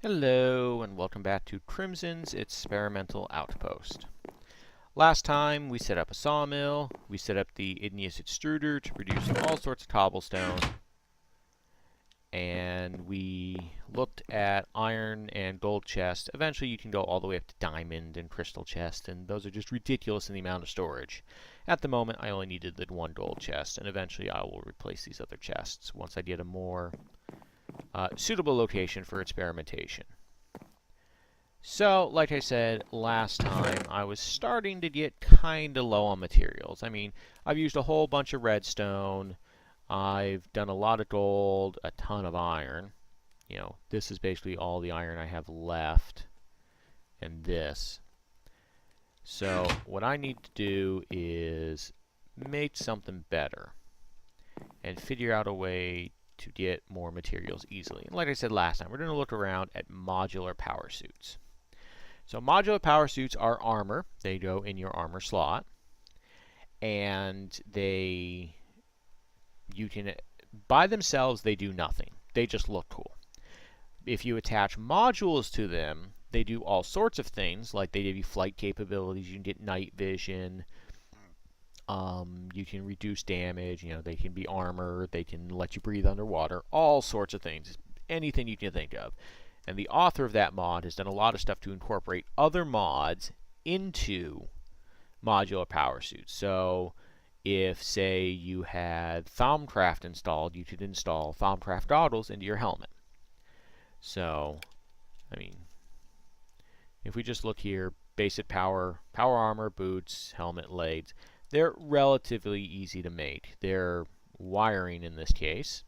Hello, and welcome back to Crimson's Experimental Outpost. Last time, we set up a sawmill, we set up the igneous extruder to produce all sorts of cobblestone, and we looked at iron and gold chests. Eventually, you can go all the way up to diamond and crystal chest, and those are just ridiculous in the amount of storage. At the moment, I only needed the one gold chest, and eventually I will replace these other chests once I get a more suitable location for experimentation. So, like I said last time, I was starting to get kind of low on materials. I mean, I've used a whole bunch of redstone, I've done a lot of gold, a ton of iron. You know, this is basically all the iron I have left, and this. So, what I need to do is make something better and figure out a way to get more materials easily. And like I said last time, we're going to look around at modular power suits. So modular power suits are armor. They go in your armor slot. And you can, by themselves, they do nothing. They just look cool. If you attach modules to them, they do all sorts of things, like they give you flight capabilities, you can get night vision, you can reduce damage, they can be armor, they can let you breathe underwater, all sorts of things, anything you can think of. And the author of that mod has done a lot of stuff to incorporate other mods into modular power suits. So if, say, you had Thaumcraft installed, you could install Thaumcraft goggles into your helmet. So, I mean, if we just look here, basic power armor, boots, helmet, legs, they're relatively easy to make. They're wiring in this case.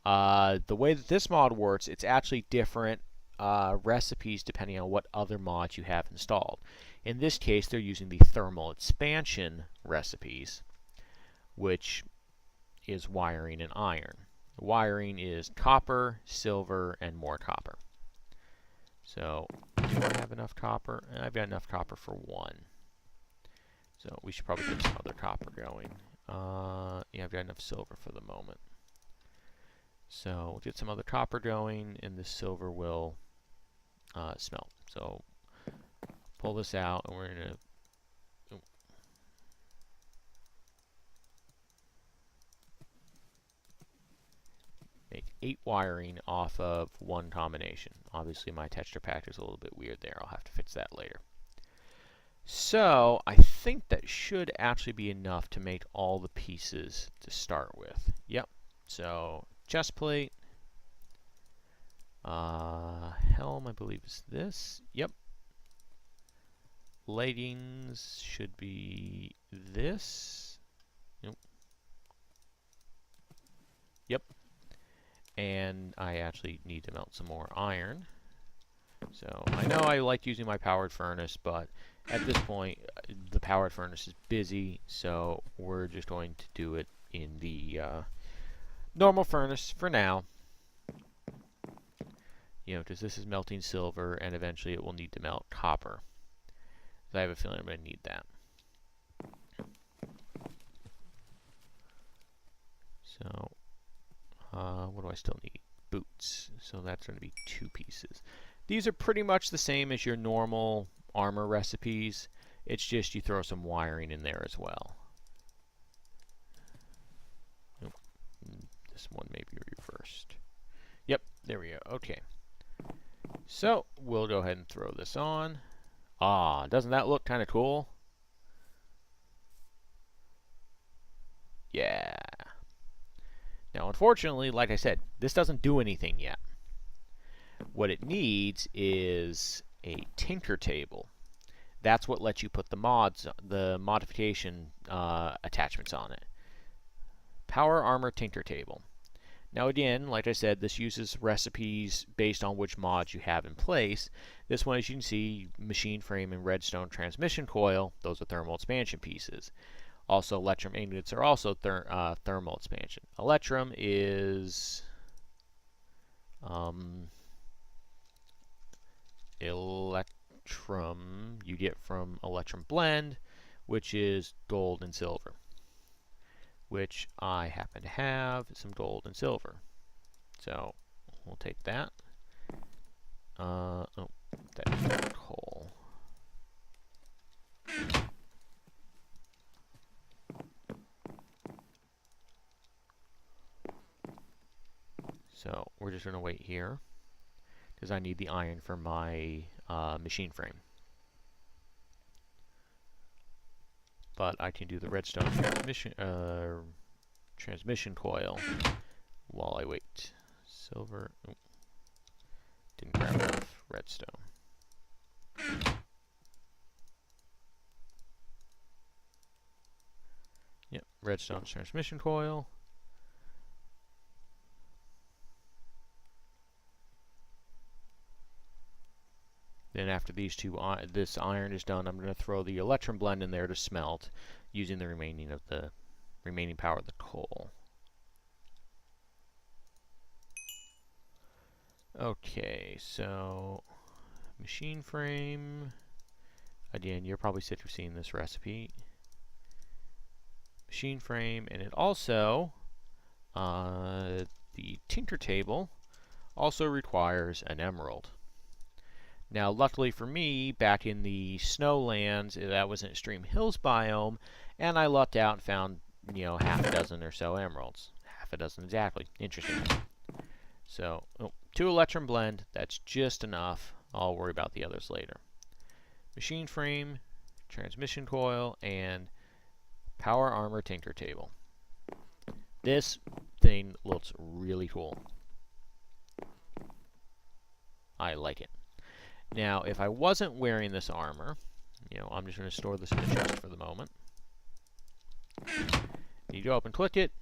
The way that this mod works, it's actually different recipes depending on what other mods you have installed. In this case, they're using the thermal expansion recipes, which is wiring and iron. Wiring is copper, silver, and more copper. So, do I have enough copper? I've got enough copper for one. So, we should probably get some other copper going. Yeah, I've got enough silver for the moment. So we'll get some other copper going, and the silver will smelt. So pull this out, and we're going to make 8 wiring off of one combination. Obviously, my texture pack is a little bit weird there. I'll have to fix that later. So I think that should actually be enough to make all the pieces to start with. Yep. So chest plate, helm, I believe is this. Yep. Leggings should be this. Nope. Yep. And I actually need to melt some more iron. So I know I like using my powered furnace, but at this point the powered furnace is busy, so we're just going to do it in the normal furnace for now. Because this is melting silver, and eventually it will need to melt copper. So I have a feeling I'm going to need that. So, what do I still need? Boots. So that's going to be 2 pieces. These are pretty much the same as your normal armor recipes. It's just you throw some wiring in there as well. Nope. This one may be reversed. Yep, there we go. Okay. So, we'll go ahead and throw this on. Ah, doesn't that look kind of cool? Yeah. Now, unfortunately, like I said, this doesn't do anything yet. What it needs is a tinker table. That's what lets you put the modification attachments on it. Power armor tinker table. Now again, like I said, this uses recipes based on which mods you have in place. This one, as you can see, machine frame and redstone transmission coil, those are thermal expansion pieces. Also, electrum ingots are also thermal expansion. Electrum is electrum you get from electrum blend, which is gold and silver, which I happen to have some gold and silver. So we'll take that, Oh, that coal. So we're just going to wait here because I need the iron for my machine frame. But I can do the redstone transmission coil while I wait. Silver. Oh, didn't grab enough redstone. Yep, redstone transmission coil. Then after these two, this iron is done, I'm going to throw the electrum blend in there to smelt, using the remaining power of the coal. Okay, so machine frame. Again, you're probably sick of seeing this recipe. Machine frame, and it also the tinker table also requires an emerald. Now, luckily for me, back in the snowlands, that was an extreme hills biome, and I lucked out and found, half a dozen or so emeralds. Half a dozen exactly. Interesting. So, 2 electrum blend, that's just enough. I'll worry about the others later. Machine frame, transmission coil, and power armor tinker table. This thing looks really cool. I like it. Now, if I wasn't wearing this armor, I'm just going to store this in the chest for the moment. You go up and click it.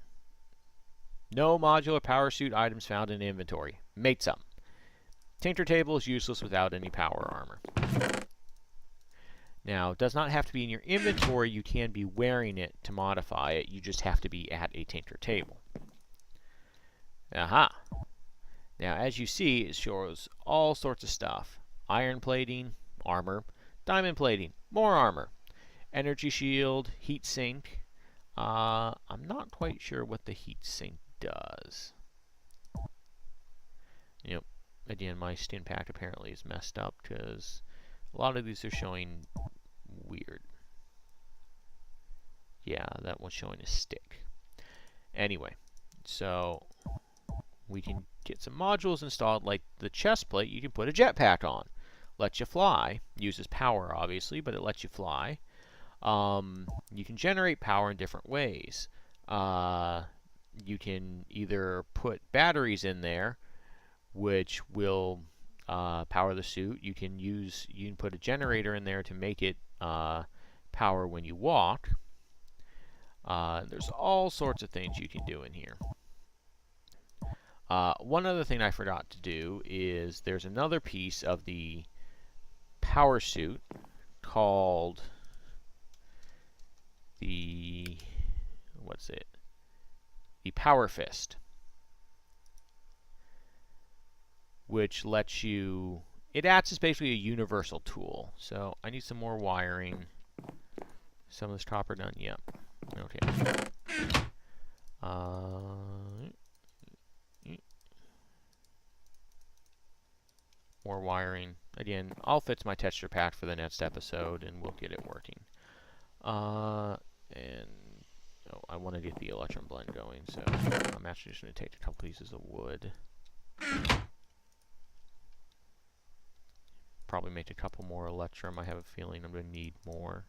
No modular power suit items found in inventory. Make some. Tinker table is useless without any power armor. Now, it does not have to be in your inventory. You can be wearing it to modify it. You just have to be at a tinker table. Aha! Now, as you see, it shows all sorts of stuff. Iron plating, armor, diamond plating, more armor, energy shield, heat sink. I'm not quite sure what the heat sink does. Again, my stim pack apparently is messed up because a lot of these are showing weird. Yeah, that one's showing a stick. Anyway, so we can get some modules installed, like the chest plate. You can put a jetpack on. Lets you fly. Uses power, obviously, but it lets you fly. You can generate power in different ways. You can either put batteries in there, which will power the suit. You can put a generator in there to make it power when you walk. There's all sorts of things you can do in here. One other thing I forgot to do is there's another piece of the power suit called the power fist, which lets you, it acts as basically a universal tool. So I need some more wiring. Some of this copper done? Yep. Okay. More wiring. Again, I'll fix my texture pack for the next episode, and we'll get it working. I want to get the electrum blend going, so I'm actually just going to take a couple pieces of wood. Probably make a couple more electrum. I have a feeling I'm going to need more.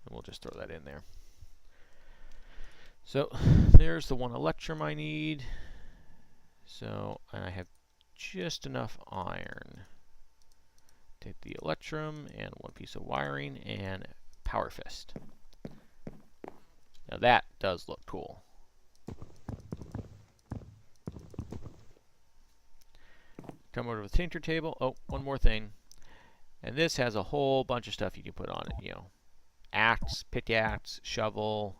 And we'll just throw that in there. So, there's the 1 electrum I need. So, and I have just enough iron. Take the electrum and 1 piece of wiring and power fist. Now that does look cool. Come over to the tinker table. Oh, one more thing. And this has a whole bunch of stuff you can put on it. Axe, pickaxe, shovel,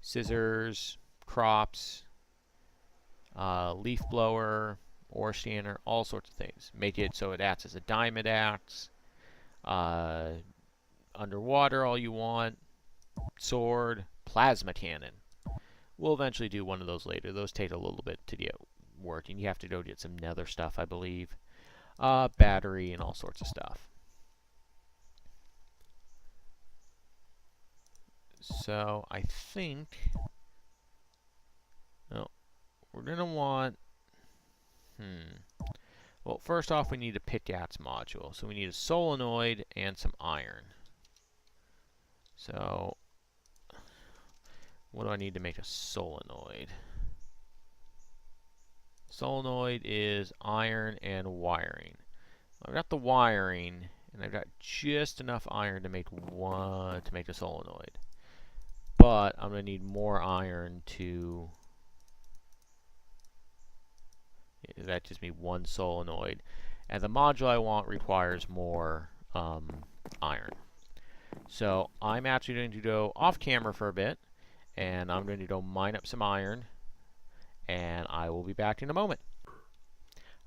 scissors, crops, leaf blower, ore scanner, all sorts of things. Make it so it acts as a diamond axe, underwater all you want, sword, plasma cannon. We'll eventually do one of those later. Those take a little bit to get working. You have to go get some nether stuff, I believe. Battery and all sorts of stuff. So I think, oh, we're going to want, well, first off, we need a pickaxe module. So we need a solenoid and some iron. So what do I need to make a solenoid? Solenoid is iron and wiring. I've got the wiring, and I've got just enough iron to make a solenoid. But I'm going to need more iron to... that gives me one solenoid. And the module I want requires more iron. So I'm actually going to go off camera for a bit, and I'm going to go mine up some iron, and I will be back in a moment.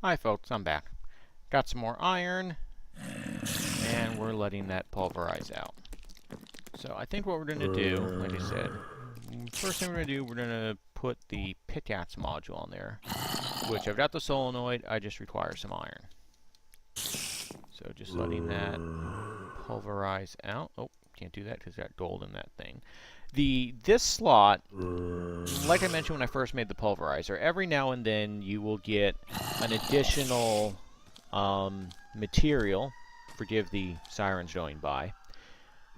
Hi folks, I'm back. Got some more iron, and we're letting that pulverize out. So I think what we're going to do, like I said, first thing we're going to do, we're going to put the pickaxe module on there, which I've got the solenoid, I just require some iron. So just letting that pulverize out. Oh, can't do that because it's got gold in that thing. This slot, like I mentioned when I first made the pulverizer, every now and then you will get an additional material. Forgive the sirens going by.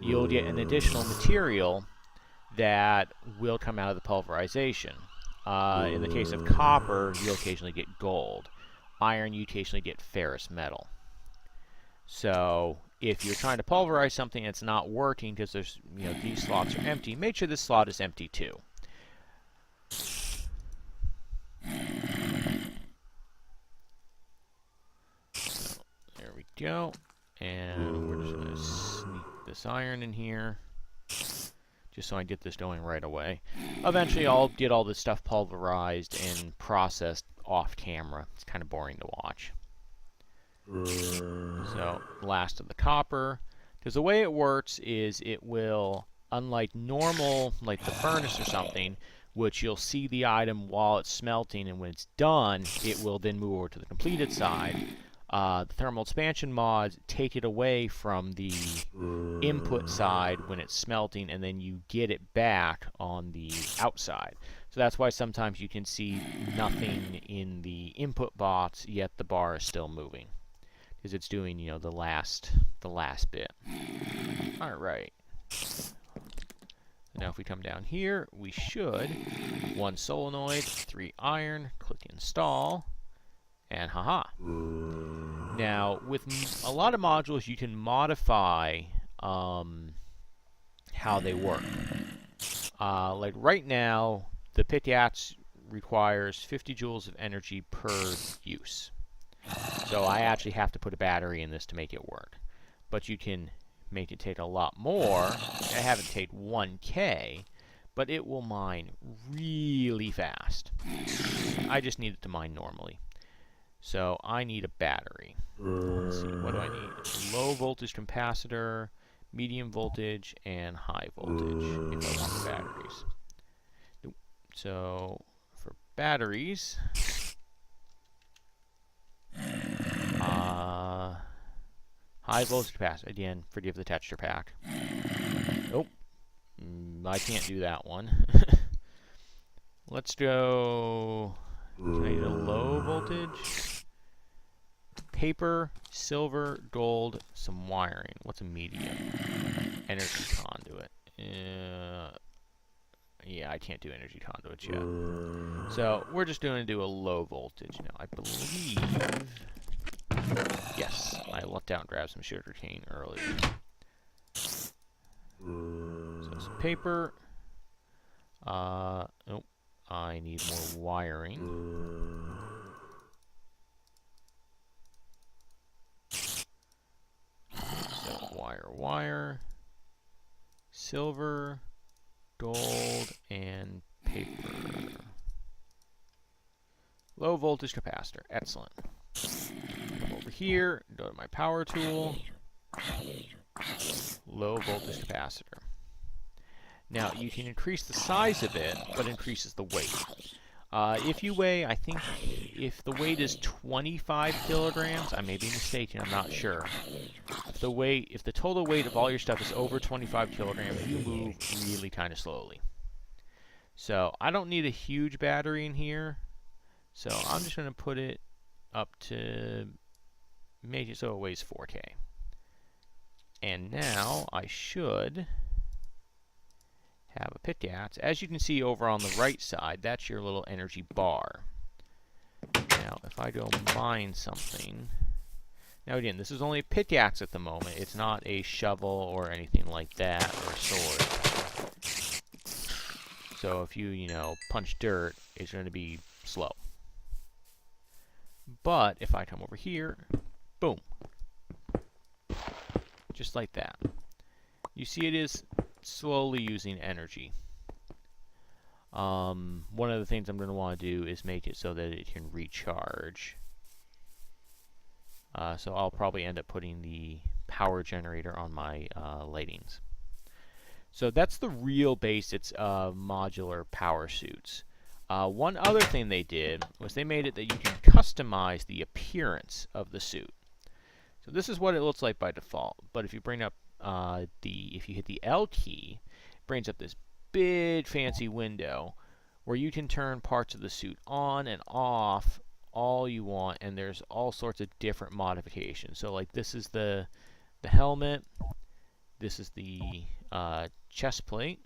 You'll get an additional material that will come out of the pulverization. In the case of copper, you'll occasionally get gold. Iron, you occasionally get ferrous metal. So if you're trying to pulverize something that's not working because there's, these slots are empty, make sure this slot is empty too. So, there we go. And we're just going to sneak this iron in here, just so I get this going right away. Eventually I'll get all this stuff pulverized and processed off camera. It's kind of boring to watch. So, last of the copper. Because the way it works is it will, unlike normal, like the furnace or something, which you'll see the item while it's smelting, and when it's done, it will then move over to the completed side. The thermal expansion mods take it away from the input side when it's smelting, and then you get it back on the outside. So that's why sometimes you can see nothing in the input box, yet the bar is still moving. Because it's doing, the last bit. All right. Now if we come down here, we should, 1 solenoid, 3 iron, click install, and haha. Now, with a lot of modules, you can modify how they work. Like right now, the pickaxe requires 50 joules of energy per use. So I actually have to put a battery in this to make it work. But you can make it take a lot more. I have it take 1K, but it will mine really fast. I just need it to mine normally. So I need a battery. Let's see, what do I need? Low voltage capacitor, medium voltage, and high voltage if I want the batteries. So for batteries, high voltage capacitor. Again, forgive the texture pack. Nope. I can't do that one. Let's go... Can I need a low voltage? Paper, silver, gold, some wiring. What's a medium? Energy conduit. Yeah, I can't do energy conduits yet. So we're just going to do a low voltage now. I believe... Yes, I lucked out and grabbed some sugar cane earlier. So some paper. Nope. I need more wiring. So wire, silver, gold, and paper. Low voltage capacitor. Excellent. Come over here, go to my power tool. Low voltage capacitor. Now, you can increase the size of it, but it increases the weight. If you weigh, I think if the weight is 25 kilograms, I may be mistaken, I'm not sure. If the total weight of all your stuff is over 25 kilograms, you move really kind of slowly. So I don't need a huge battery in here, so I'm just going to put it up to make it so it weighs 4K. And now I should have a pickaxe. As you can see over on the right side, that's your little energy bar. Now, if I go mine something... Now again, this is only a pickaxe at the moment. It's not a shovel or anything like that, or a sword. So if you punch dirt, it's going to be slow. But if I come over here, boom. Just like that. You see it is slowly using energy. One of the things I'm going to want to do is make it so that it can recharge. So I'll probably end up putting the power generator on my lightings. So that's the real basics of modular power suits. One other thing they did was they made it that you can customize the appearance of the suit. So this is what it looks like by default. But if you bring up if you hit the L key, it brings up this big fancy window where you can turn parts of the suit on and off all you want, and there's all sorts of different modifications. So like this is the helmet, this is the chest plate.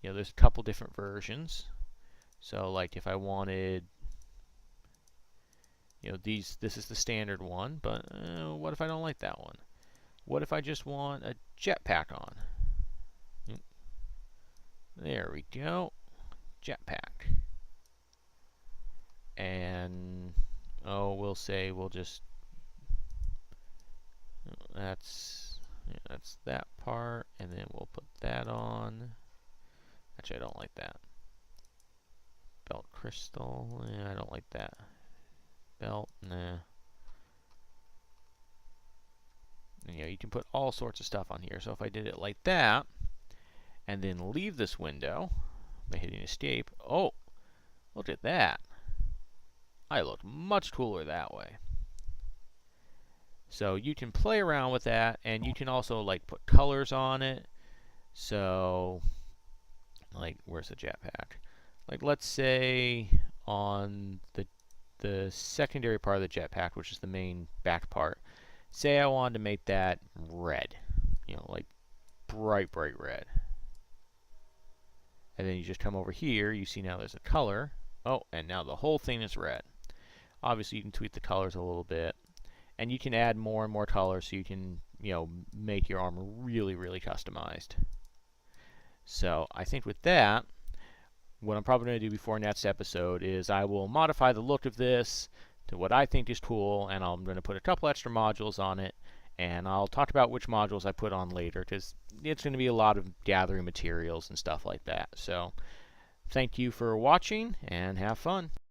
There's a couple different versions. So like if I wanted, this is the standard one, but what if I don't like that one? What if I just want a jetpack on? There we go, jetpack. And we'll say that's that part, and then we'll put that on. Actually, I don't like that. Belt crystal, I don't like that. Belt, nah. And, you can put all sorts of stuff on here. So if I did it like that, and then leave this window by hitting escape, oh, look at that. I look much cooler that way. So you can play around with that, and you can also like put colors on it. So, like, where's the jetpack? Like, let's say on the secondary part of the jetpack, which is the main back part, say I wanted to make that red, like bright red. And then you just come over here, you see now there's a color. Oh, and now the whole thing is red. Obviously, you can tweak the colors a little bit, and you can add more and more colors so you can, make your armor really customized. So I think with that, what I'm probably going to do before next episode is I will modify the look of this to what I think is cool, and I'm going to put a couple extra modules on it, and I'll talk about which modules I put on later, because it's going to be a lot of gathering materials and stuff like that. So thank you for watching, and have fun.